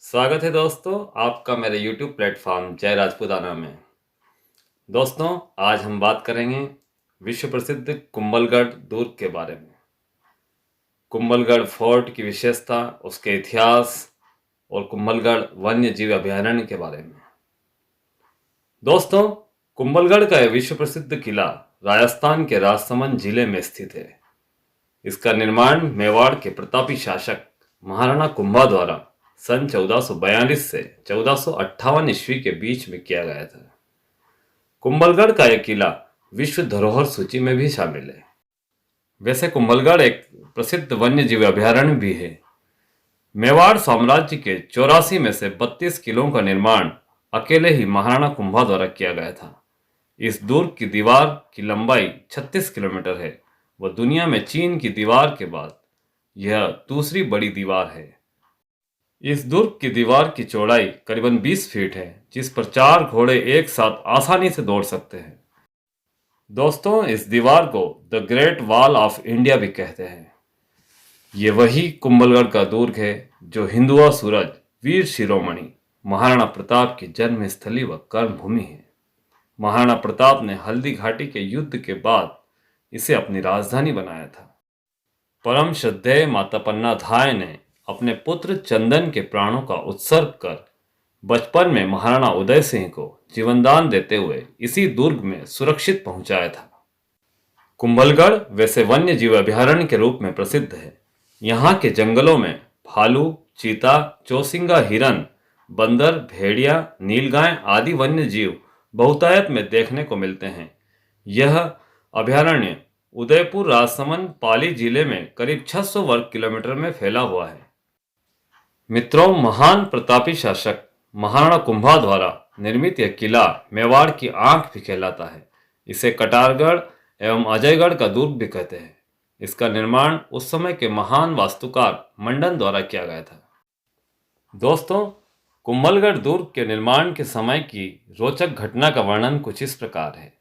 स्वागत है दोस्तों आपका मेरे YouTube प्लेटफॉर्म जय राजपूताना में। दोस्तों आज हम बात करेंगे विश्व प्रसिद्ध कुंभलगढ़ दुर्ग के बारे में। कुंभलगढ़ फोर्ट की विशेषता, उसके इतिहास और कुंभलगढ़ वन्य जीव अभयारण्य के बारे में। दोस्तों कुंभलगढ़ का यह विश्व प्रसिद्ध किला राजस्थान के राजसमंद जिले में स्थित है। इसका निर्माण मेवाड़ के प्रतापी शासक महाराणा कुंभा द्वारा सन 1442 से 1458 ईस्वी के बीच में किया गया था। कुंभलगढ़ का यह किला विश्व धरोहर सूची में भी शामिल है। वैसे कुंभलगढ़ एक प्रसिद्ध वन्य जीव अभयारण्य भी है। मेवाड़ साम्राज्य के 84 में से 32 किलों का निर्माण अकेले ही महाराणा कुंभा द्वारा किया गया था। इस दुर्ग की दीवार की लंबाई 36 किलोमीटर है। वह दुनिया में चीन की दीवार के बाद यह दूसरी बड़ी दीवार है। इस दुर्ग की दीवार की चौड़ाई करीबन 20 फीट है, जिस पर 4 घोड़े एक साथ आसानी से दौड़ सकते हैं। दोस्तों इस दीवार को the great wall of India भी कहते हैं। ये वही कुंभलगढ़ का दुर्ग है जो हिंदुआ सूरज वीर शिरोमणि महाराणा प्रताप की जन्म स्थली व कर्मभूमि है। महाराणा प्रताप ने हल्दी घाटी के युद्ध के बाद इसे अपनी राजधानी बनाया था। परम श्रद्धेय माता पन्नाधाय ने अपने पुत्र चंदन के प्राणों का उत्सर्ग कर बचपन में महाराणा उदय सिंह को जीवनदान देते हुए इसी दुर्ग में सुरक्षित पहुंचाया था। कुंभलगढ़ वैसे वन्य जीव अभयारण्य के रूप में प्रसिद्ध है। यहाँ के जंगलों में भालू, चीता, चौसिंगा हिरन, बंदर, भेड़िया, नीलगाय आदि वन्य जीव बहुतायत में देखने को मिलते हैं। यह अभयारण्य उदयपुर राजसमंद पाली जिले में करीब 600 वर्ग किलोमीटर में फैला हुआ है। मित्रों, महान प्रतापी शासक महाराणा कुंभा द्वारा निर्मित यह किला मेवाड़ की आंख भी कहलाता है। इसे कटारगढ़ एवं अजयगढ़ का दुर्ग भी कहते हैं। इसका निर्माण उस समय के महान वास्तुकार मंडन द्वारा किया गया था। दोस्तों कुंभलगढ़ दुर्ग के निर्माण के समय की रोचक घटना का वर्णन कुछ इस प्रकार है।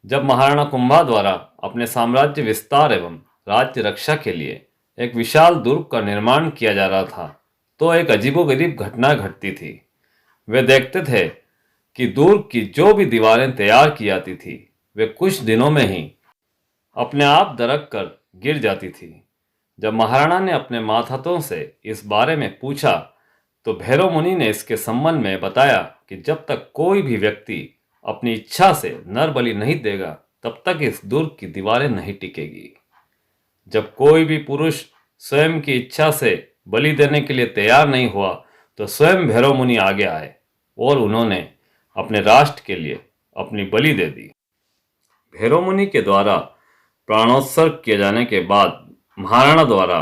जब महाराणा कुंभा द्वारा अपने साम्राज्य विस्तार एवं राज्य रक्षा के लिए एक विशाल दुर्ग का निर्माण किया जा रहा था, तो एक अजीबोगरीब घटना घटती थी। वे देखते थे कि दुर्ग की जो भी दीवारें तैयार की जाती थी, वे कुछ दिनों में ही अपने आप दरक कर गिर जाती थी। जब महाराणा ने अपने मातहतों से इस बारे में पूछा, तो भैरव मुनि ने इसके संबंध में बताया कि जब तक कोई भी व्यक्ति अपनी इच्छा से नर बलि नहीं देगा, तब तक इस दुर्ग की दीवारें नहीं टिकेगी। जब कोई भी पुरुष स्वयं की इच्छा से बलि देने के लिए तैयार नहीं हुआ, तो स्वयं भैरव मुनि आगे आए और उन्होंने अपने राष्ट्र के लिए अपनी बलि दे दी। भैरव मुनि के द्वारा प्राणोत्सर्ग किए जाने के बाद महाराणा द्वारा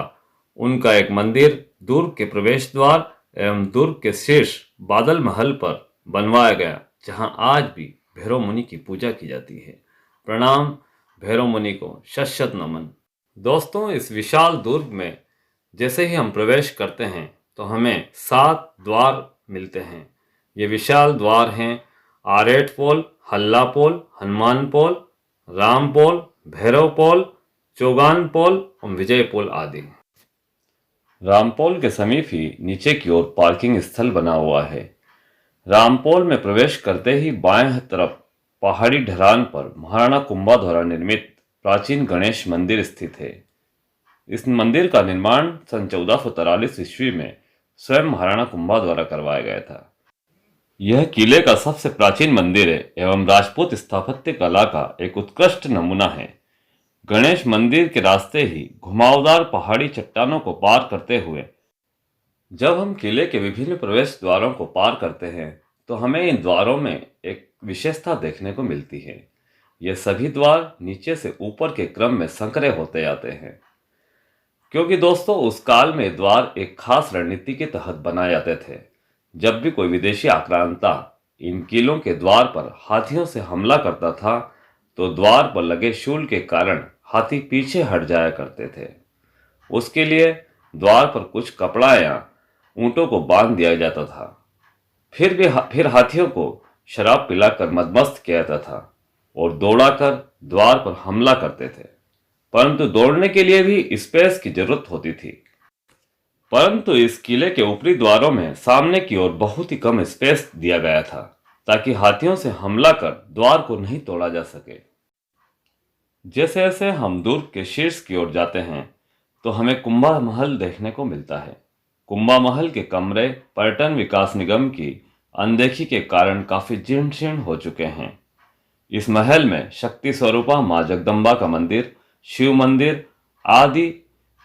उनका एक मंदिर दुर्ग के प्रवेश द्वार एवं दुर्ग के शीर्ष बादल महल पर बनवाया गया, जहां आज भी भैरव मुनि की पूजा की जाती है। प्रणाम भैरव मुनि को, शत शत नमन। दोस्तों इस विशाल दुर्ग में जैसे ही हम प्रवेश करते हैं तो हमें 7 द्वार मिलते हैं। ये विशाल द्वार हैं आरेट पोल, हल्ला पोल, हनुमान पोल, राम पोल, भैरव पोल, चौगान पोल और विजय पोल आदि। रामपोल के समीप ही नीचे की ओर पार्किंग स्थल बना हुआ है। रामपोल में प्रवेश करते ही बाएं तरफ पहाड़ी ढलान पर महाराणा कुंभा द्वारा निर्मित प्राचीन गणेश मंदिर स्थित है। इस मंदिर का निर्माण सन 1443 ईस्वी में स्वयं महाराणा कुंभा द्वारा करवाया गया था। यह किले का सबसे प्राचीन मंदिर है एवं राजपूत स्थापत्य कला का एक उत्कृष्ट नमूना है। गणेश मंदिर के रास्ते ही घुमावदार पहाड़ी चट्टानों को पार करते हुए जब हम किले के विभिन्न प्रवेश द्वारों को पार करते हैं, तो हमें इन द्वारों में एक विशेषता देखने को मिलती है। ये सभी द्वार नीचे से ऊपर के क्रम में संकरे होते जाते हैं, क्योंकि दोस्तों उस काल में द्वार एक खास रणनीति के तहत बनाए जाते थे। जब भी कोई विदेशी आक्रांता इन किलों के द्वार पर हाथियों से हमला करता था, तो द्वार पर लगे शूल के कारण हाथी पीछे हट जाया करते थे। उसके लिए द्वार पर कुछ कपड़ा या ऊंटों को बांध दिया जाता था। फिर हाथियों को शराब पिलाकर मदमस्त किया जाता था और दौड़ाकर द्वार पर हमला करते थे। परंतु दौड़ने के लिए भी स्पेस की जरूरत होती थी। परंतु इस किले के ऊपरी द्वारों में सामने की ओर बहुत ही कम स्पेस दिया गया था ताकि हाथियों से हमला कर द्वार को नहीं तोड़ा जा सके। जैसे जैसे हम दुर्ग के शीर्ष की ओर जाते हैं तो हमें कुंभा महल देखने को मिलता है। कुंभा महल के कमरे पर्यटन विकास निगम की अनदेखी के कारण काफी जीर्ण शीर्ण हो चुके हैं। इस महल में शक्ति स्वरूपा मां जगदम्बा का मंदिर, शिव मंदिर आदि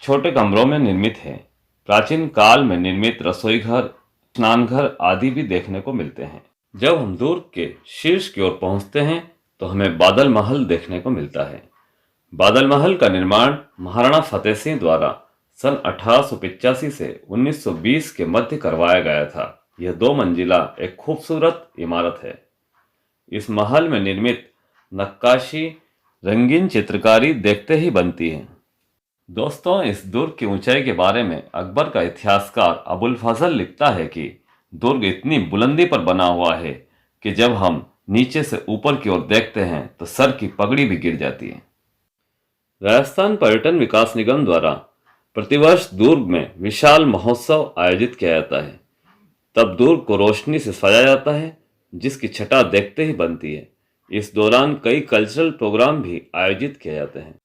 छोटे कमरों में निर्मित है। प्राचीन काल में निर्मित रसोई घर, स्नान घर आदि भी देखने को मिलते हैं। जब हम दुर्ग के शीर्ष की ओर पहुंचते हैं तो हमें बादल महल देखने को मिलता है। बादल महल का निर्माण महाराणा फतेह सिंह द्वारा सन 1885 से 1920 के मध्य करवाया गया था। यह 2 मंजिला एक खूबसूरत इमारत है। इस महल में निर्मित नक्काशी, रंगीन चित्रकारी देखते ही बनती है। दोस्तों, इस दुर्ग की ऊंचाई के बारे में अकबर का इतिहासकार अबुल फजल लिखता है कि दुर्ग इतनी बुलंदी पर बना हुआ है कि जब हम नीचे से ऊपर की ओर देखते हैं तो सर की पगड़ी भी गिर जाती है। राजस्थान पर्यटन विकास निगम द्वारा प्रतिवर्ष दुर्ग में विशाल महोत्सव आयोजित किया जाता है। तब दुर्ग को रोशनी से सजाया जाता है जिसकी छटा देखते ही बनती है। इस दौरान कई कल्चरल प्रोग्राम भी आयोजित किए जाते हैं।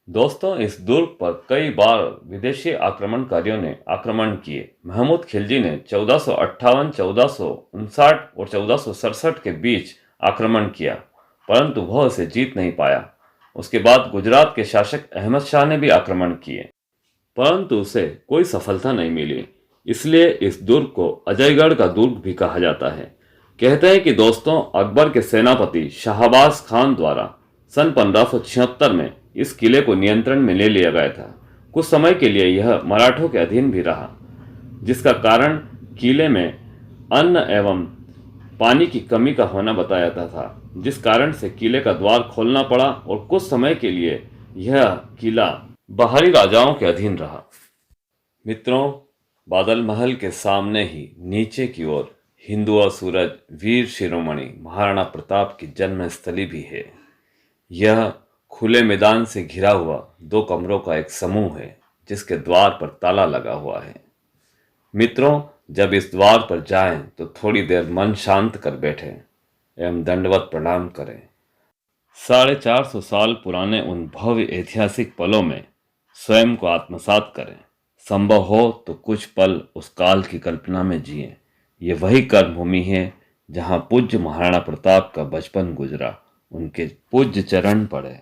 दोस्तों, इस दुर्ग पर कई बार विदेशी आक्रमणकारियों ने आक्रमण किए। महमूद खिलजी ने 1458, 1459 और 1467 के बीच आक्रमण किया, परंतु वह इसे जीत नहीं पाया। उसके बाद गुजरात के शासक अहमद शाह ने भी आक्रमण किए, परंतु उसे कोई सफलता नहीं मिली। इसलिए इस दुर्ग को अजयगढ़ का दुर्ग भी कहा जाता है। कहते हैं कि दोस्तों, अकबर के सेनापति शाहबाज खान द्वारा सन 1576 में इस किले को नियंत्रण में ले लिया गया था। कुछ समय के लिए यह मराठों के अधीन भी रहा, जिसका कारण किले में अन्न एवं पानी की कमी का होना बताया जाता था, जिस कारण से किले का द्वार खोलना पड़ा और कुछ समय के लिए यह किला बाहरी राजाओं के अधीन रहा। मित्रों, बादल महल के सामने ही नीचे की ओर हिंदुआ सूरज वीर शिरोमणि महाराणा प्रताप की जन्मस्थली भी है। यह खुले मैदान से घिरा हुआ 2 कमरों का एक समूह है जिसके द्वार पर ताला लगा हुआ है। मित्रों, जब इस द्वार पर जाएं तो थोड़ी देर मन शांत कर बैठें एवं दंडवत प्रणाम करें। 450 साल पुराने उन भव्य ऐतिहासिक पलों में स्वयं को आत्मसात करें। संभव हो तो कुछ पल उस काल की कल्पना में जिएं। ये वही कर्मभूमि है जहां पूज्य महाराणा प्रताप का बचपन गुजरा, उनके पूज्य चरण पड़े।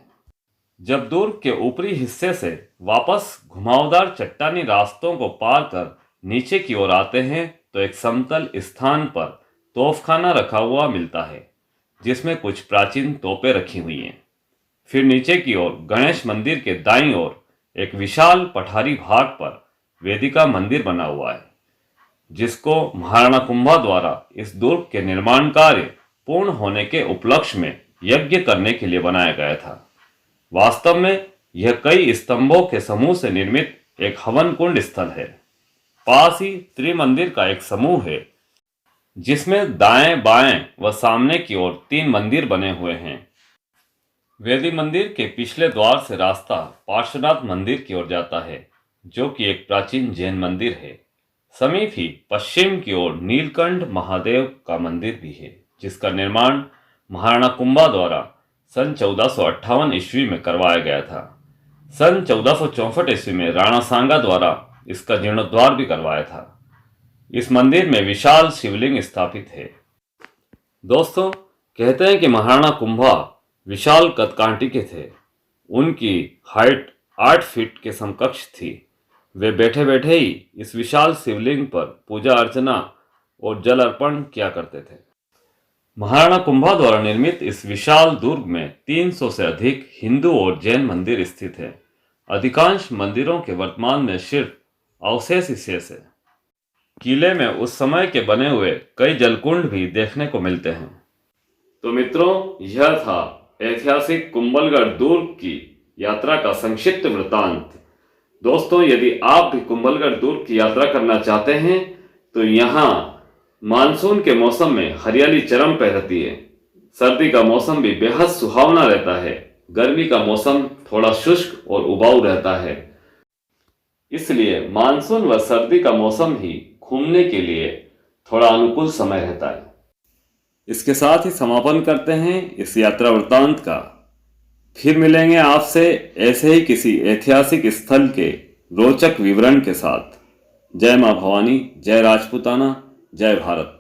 जब दुर्ग के ऊपरी हिस्से से वापस घुमावदार चट्टानी रास्तों को पार कर नीचे की ओर आते हैं तो एक समतल स्थान पर तोपखाना रखा हुआ मिलता है जिसमें कुछ प्राचीन तोपें रखी हुई हैं। फिर नीचे की ओर गणेश मंदिर के दाईं ओर एक विशाल पठारी भाग पर वेदिका मंदिर बना हुआ है, जिसको महाराणा कुंभा द्वारा इस दुर्ग के निर्माण कार्य पूर्ण होने के उपलक्ष्य में यज्ञ करने के लिए बनाया गया था। वास्तव में यह कई स्तंभों के समूह से निर्मित एक हवन कुंड स्थल है। पास ही त्रिमंदिर का एक समूह है जिसमें दाएं बाएं व सामने की ओर 3 मंदिर बने हुए हैं। वेदी मंदिर के पिछले द्वार से रास्ता पार्श्वनाथ मंदिर की ओर जाता है, जो कि एक प्राचीन जैन मंदिर है। समीप ही पश्चिम की ओर नीलकंठ महादेव का मंदिर भी है, जिसका निर्माण महाराणा कुंभा द्वारा सन 1458 ईस्वी में करवाया गया था। सन 1464 ईस्वी में राणा सांगा द्वारा इसका जीर्णोद्धार भी करवाया था। इस मंदिर में विशाल शिवलिंग स्थापित है। दोस्तों, कहते हैं कि महाराणा कुंभा विशाल कदकाठी के थे। उनकी हाइट 8 फीट के समकक्ष थी। वे बैठे बैठे ही इस विशाल शिवलिंग पर पूजा अर्चना और जल अर्पण किया करते थे। महाराणा कुंभा द्वारा निर्मित इस विशाल दुर्ग में 300 से अधिक हिंदू और जैन मंदिर स्थित हैं। अधिकांश मंदिरों के वर्तमान में सिर्फ अवशेष ही शेष है। किले में उस समय के बने हुए कई जलकुंड भी देखने को मिलते हैं। तो मित्रों, यह था ऐतिहासिक कुंभलगढ़ दुर्ग की यात्रा का संक्षिप्त वृतांत। दोस्तों, यदि आप भी कुंभलगढ़ दुर्ग की यात्रा करना चाहते हैं तो यहाँ मानसून के मौसम में हरियाली चरम पे रहती है। सर्दी का मौसम भी बेहद सुहावना रहता है। गर्मी का मौसम थोड़ा शुष्क और उबाऊ रहता है। इसलिए मानसून व सर्दी का मौसम ही घूमने के लिए थोड़ा अनुकूल समय रहता है। इसके साथ ही समापन करते हैं इस यात्रा वृत्तांत का। फिर मिलेंगे आपसे ऐसे ही किसी ऐतिहासिक स्थल के रोचक विवरण के साथ। जय मां भवानी, जय राजपूताना, जय भारत।